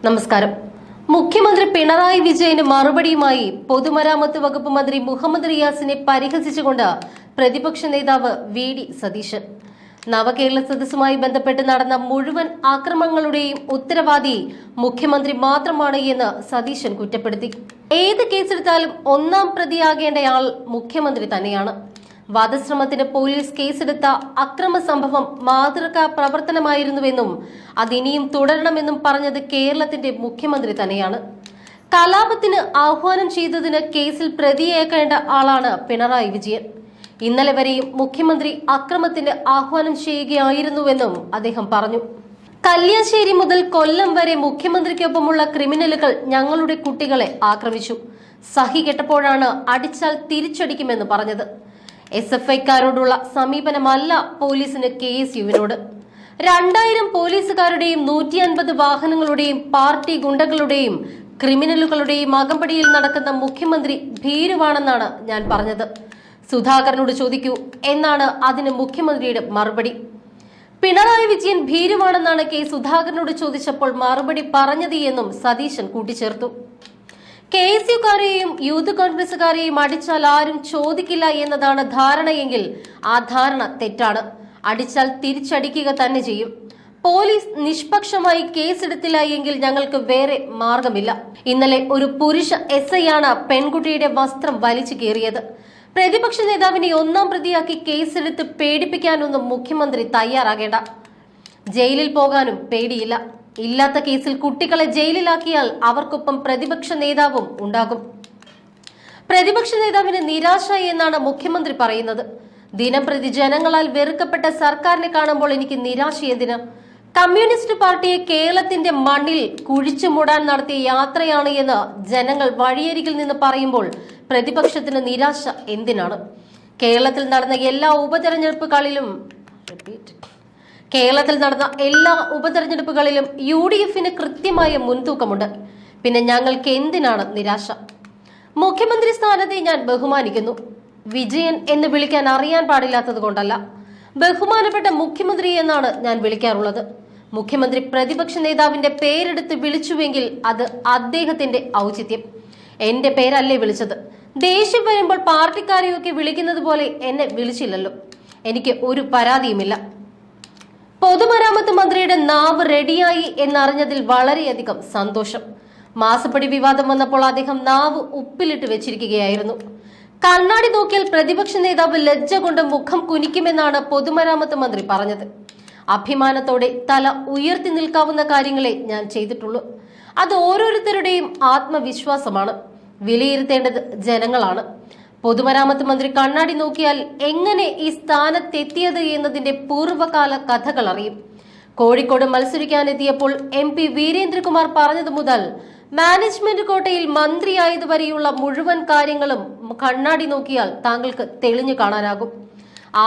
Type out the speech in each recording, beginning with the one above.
നമസ്കാരം. മുഖ്യമന്ത്രി പിണറായി വിജയന് മറുപടിയുമായി പൊതുമരാമത്ത് വകുപ്പ് മന്ത്രി മുഹമ്മദ് റിയാസിനെ പരിഹസിച്ചുകൊണ്ട് പ്രതിപക്ഷ നേതാവ് വി.ഡി. സതീശൻ. നവകേരള സദസ്സുമായി ബന്ധപ്പെട്ട് നടന്ന മുഴുവൻ ആക്രമണങ്ങളുടെയും ഉത്തരവാദി മുഖ്യമന്ത്രി മാത്രമാണ് എന്ന് സതീശൻ കുറ്റപ്പെടുത്തി. ഏത് കേസെടുത്താലും ഒന്നാം പ്രതിയാകേണ്ടയാൾ മുഖ്യമന്ത്രി തന്നെയാണ്. വധശ്രമത്തിന് പോലീസ് കേസെടുത്ത അക്രമ സംഭവം മാതൃകാ പ്രവർത്തനമായിരുന്നുവെന്നും അതിനിയും തുടരണമെന്നും പറഞ്ഞത് കേരളത്തിന്റെ മുഖ്യമന്ത്രി തന്നെയാണ്. കലാപത്തിന് ആഹ്വാനം ചെയ്തതിന് കേസിൽ പ്രതിയേക്കേണ്ട ആളാണ് പിണറായി വിജയൻ. ഇന്നലെ വരെയും മുഖ്യമന്ത്രി അക്രമത്തിന് ആഹ്വാനം ചെയ്യുകയായിരുന്നുവെന്നും അദ്ദേഹം പറഞ്ഞു. കല്യാശ്ശേരി മുതൽ കൊല്ലം വരെ മുഖ്യമന്ത്രിക്കൊപ്പമുള്ള ക്രിമിനലുകൾ ഞങ്ങളുടെ കുട്ടികളെ ആക്രമിച്ചു. സഹി കെട്ടപ്പോഴാണ് അടിച്ചാൽ തിരിച്ചടിക്കുമെന്ന് പറഞ്ഞത്. SFIക്കാരോടുള്ള സമീപനമല്ല പോലീസിന് KSUവിനോട്. 2000 പോലീസുകാരുടെയും 150 വാഹനങ്ങളുടെയും പാർട്ടി ഗുണ്ടകളുടെയും ക്രിമിനലുകളുടെയും അകമ്പടിയിൽ നടക്കുന്ന മുഖ്യമന്ത്രി ഭീരുവാണെന്നാണ് ഞാൻ പറഞ്ഞത്. സുധാകരനോട് ചോദിക്കൂ എന്നാണ് അതിന് മുഖ്യമന്ത്രിയുടെ മറുപടി. പിണറായി വിജയൻ ഭീരുവാണെന്നാണ് സുധാകരനോട് ചോദിച്ചപ്പോൾ മറുപടി പറഞ്ഞത് എന്നും സതീശൻ കൂട്ടിച്ചേർത്തു. KSUക്കാരെയും യൂത്ത് കോൺഗ്രസുകാരെയും അടിച്ചാൽ ആരും ചോദിക്കില്ല എന്നതാണ് ധാരണയെങ്കിൽ ആ ധാരണ തെറ്റാണ്. അടിച്ചാൽ തിരിച്ചടിക്കുക തന്നെ ചെയ്യും. പോലീസ് നിഷ്പക്ഷമായി കേസെടുത്തില്ല എങ്കിൽ ഞങ്ങൾക്ക് വേറെ മാർഗമില്ല. ഇന്നലെ ഒരു പുരുഷ SI ആണ് പെൺകുട്ടിയുടെ വസ്ത്രം വലിച്ചു കീറിയത്. പ്രതിപക്ഷ നേതാവിനെ ഒന്നാം പ്രതിയാക്കി കേസെടുത്ത് പേടിപ്പിക്കാനൊന്നും മുഖ്യമന്ത്രി തയ്യാറാകേണ്ട. ജയിലിൽ പോകാനും പേടിയില്ല. ഇല്ലാത്ത കേസിൽ കുട്ടികളെ ജയിലിലാക്കിയാൽ അവർക്കൊപ്പം പ്രതിപക്ഷ നേതാവും ഉണ്ടാകും. പ്രതിപക്ഷ നേതാവിന് നിരാശ എന്നാണ് മുഖ്യമന്ത്രി പറയുന്നത്. ദിനംപ്രതി ജനങ്ങളാൽ വെറുക്കപ്പെട്ട സർക്കാരിനെ കാണുമ്പോൾ എനിക്ക് നിരാശ എന്തിന്? കമ്മ്യൂണിസ്റ്റ് പാർട്ടിയെ കേരളത്തിന്റെ മണ്ണിൽ കുഴിച്ചു മൂടാൻ നടത്തിയ യാത്രയാണ് എന്ന് ജനങ്ങൾ വഴിയരികിൽ നിന്ന് പറയുമ്പോൾ പ്രതിപക്ഷത്തിന് നിരാശ എന്തിനാണ്? കേരളത്തിൽ നടന്ന എല്ലാ ഉപതെരഞ്ഞെടുപ്പുകളിലും UDFന് കൃത്യമായ മുൻതൂക്കമുണ്ട്. പിന്നെ ഞങ്ങൾക്ക് എന്തിനാണ് നിരാശ? മുഖ്യമന്ത്രി സ്ഥാനത്തെ ഞാൻ ബഹുമാനിക്കുന്നു. വിജയൻ എന്ന് വിളിക്കാൻ അറിയാൻ പാടില്ലാത്തത് കൊണ്ടല്ല, ബഹുമാനപ്പെട്ട മുഖ്യമന്ത്രി എന്നാണ് ഞാൻ വിളിക്കാറുള്ളത്. മുഖ്യമന്ത്രി പ്രതിപക്ഷ നേതാവിന്റെ പേരെടുത്ത് വിളിച്ചുവെങ്കിൽ അത് അദ്ദേഹത്തിന്റെ ഔചിത്യം. എന്റെ പേരല്ലേ വിളിച്ചത്. ദേഷ്യം വരുമ്പോൾ പാർട്ടിക്കാരെയൊക്കെ വിളിക്കുന്നത് പോലെ എന്നെ വിളിച്ചില്ലല്ലോ. എനിക്ക് ഒരു പരാതിയുമില്ല. പൊതുമരാമത്ത് മന്ത്രിയുടെ നാവ് റെഡിയായി എന്നറിഞ്ഞതിൽ വളരെയധികം സന്തോഷം. മാസപ്പടി വിവാദം വന്നപ്പോൾ അദ്ദേഹം നാവ് ഉപ്പിലിട്ട് വെച്ചിരിക്കുകയായിരുന്നു. കണ്ണാടി നോക്കിയാൽ പ്രതിപക്ഷ നേതാവ് ലജ്ജ കൊണ്ട് മുഖം കുനിക്കുമെന്നാണ് പൊതുമരാമത്ത് മന്ത്രി പറഞ്ഞത്. അഭിമാനത്തോടെ തല ഉയർത്തി നിൽക്കാവുന്ന കാര്യങ്ങളെ ഞാൻ ചെയ്തിട്ടുള്ളൂ. അത് ഓരോരുത്തരുടെയും ആത്മവിശ്വാസമാണ്. വിലയിരുത്തേണ്ടത് ജനങ്ങളാണ്. പൊതുമരാമത്ത് മന്ത്രി കണ്ണാടി നോക്കിയാൽ എങ്ങനെ ഈ സ്ഥാനത്തെത്തിയത് എന്നതിന്റെ പൂർവ്വകാല കഥകൾ അറിയും. കോഴിക്കോട് മത്സരിക്കാനെത്തിയപ്പോൾ MP വീരേന്ദ്രകുമാർ പറഞ്ഞതു മുതൽ മാനേജ്മെന്റ് കോട്ടയിൽ മന്ത്രിയായതുവരെയുള്ള മുഴുവൻ കാര്യങ്ങളും കണ്ണാടി നോക്കിയാൽ താങ്കൾക്ക് തെളിഞ്ഞു കാണാനാകും.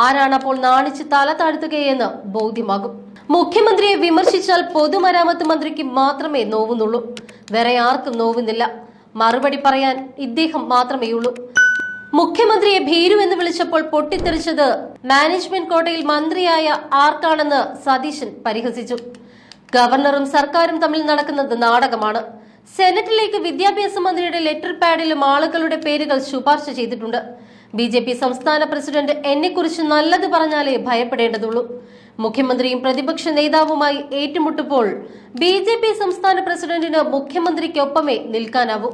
ആരാണ് അപ്പോൾ നാണിച്ച് തല താഴ്ത്തുകയെന്ന് ബോധ്യമാകും. മുഖ്യമന്ത്രിയെ വിമർശിച്ചാൽ പൊതുമരാമത്ത് മന്ത്രിക്ക് മാത്രമേ നോവുന്നുള്ളൂ. വേറെ ആർക്കും നോവുന്നില്ല. മറുപടി പറയാൻ ഇദ്ദേഹം മാത്രമേയുള്ളൂ. മുഖ്യമന്ത്രിയെ ഭീരു എന്ന് വിളിച്ചപ്പോൾ പൊട്ടിത്തെറിച്ചത് മാനേജ്മെന്റ് കോട്ടയിൽ മന്ത്രിയായ ആർക്കാണെന്ന് സതീശൻ പരിഹസിച്ചു. ഗവർണറും സർക്കാരും തമ്മിൽ നടക്കുന്നത് നാടകമാണ്. സെനറ്റിലേക്ക് വിദ്യാഭ്യാസ മന്ത്രിയുടെ ലെറ്റർ പാഡിലും ആളുകളുടെ പേരുകൾ ശുപാർശ ചെയ്തിട്ടുണ്ട്. BJP സംസ്ഥാന പ്രസിഡന്റ് എന്നെക്കുറിച്ച് നല്ലത് പറഞ്ഞാലേ ഭയപ്പെടേണ്ടതുള്ളൂ. മുഖ്യമന്ത്രിയും പ്രതിപക്ഷ നേതാവുമായി ഏറ്റുമുട്ടുമ്പോൾ BJP സംസ്ഥാന പ്രസിഡന്റിന് മുഖ്യമന്ത്രിക്കൊപ്പമേ നിൽക്കാനാവൂ.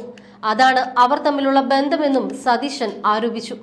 അതാണ് അവർ തമ്മിലുള്ള ബന്ധമെന്നും സതീശൻ ആരോപിച്ചു.